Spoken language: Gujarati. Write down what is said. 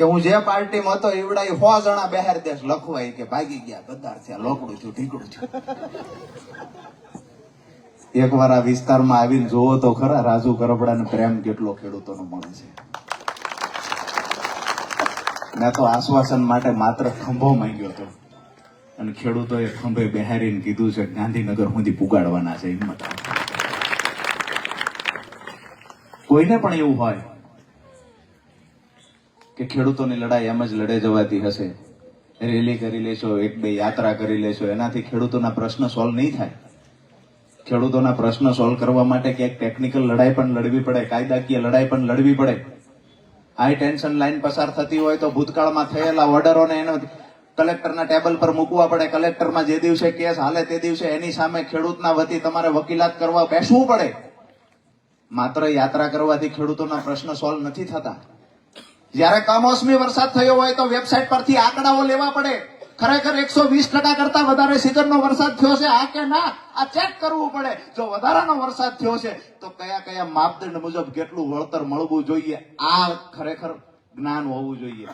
કે હું જે પાર્ટીમાં હતો એવડા 100 જણા બહાર દેશ લખવાય કે ભાગી ગયા ગદ્દાર થયા લોકડું થયું ઢીકડું થયું. એકવાર આ વિસ્તારમાં આવીને જોવો તો ખરા રાજુ કરપડાને પ્રેમ કેટલો ખેડૂતોનો મળે છે. મેં તો આશ્વાસન માટે માત્ર ખંભો માંગ્યો હતો અને ખેડૂતોએ ખંભે બેહારીને કીધું છે ગાંધીનગર સુધી પુગાડવાના છે. હિંમત કોઈને પણ એવું હોય કે ખેડૂતોની લડાઈ એમ જ લડે જવાતી હશે, રેલી કરી લેશો, 1-2 યાત્રા કરી લેશો, એનાથી ખેડૂતોના પ્રશ્ન સોલ્વ નહીં થાય. ખેડૂતોના પ્રશ્ન સોલ્વ કરવા માટે ક્યાંક ટેકનિકલ લડાઈ પણ લડવી પડે, કાયદાકીય લડાઈ પણ લડવી પડે. હાઈ ટેન્શન લાઈન પસાર થતી હોય તો ભૂતકાળમાં થયેલા ઓર્ડરોને એનો કલેક્ટરના ટેબલ પર મૂકવા પડે. કલેક્ટરમાં જે દિવસે કેસ હાલે તે દિવસે એની સામે ખેડૂતના વતી તમારે વકીલાત કરવા બેસવું પડે. માત્ર યાત્રા કરવાથી ખેડૂતોના પ્રશ્ન સોલ્વ નથી થતા. જયારે કમોસમી વરસાદ થયો હોય તો વેબસાઇટ પરથી આંકડાઓ લેવા પડે. ખરેખર 120% કરતા વધારે સિઝનનો વરસાદ થયો છે આ કે ના, આ ચેક કરવું પડે. જો વધારાનો વરસાદ થયો છે તો કયા કયા માપદંડ મુજબ કેટલું વળતર મળવું જોઈએ, આ ખરેખર જ્ઞાન હોવું જોઈએ.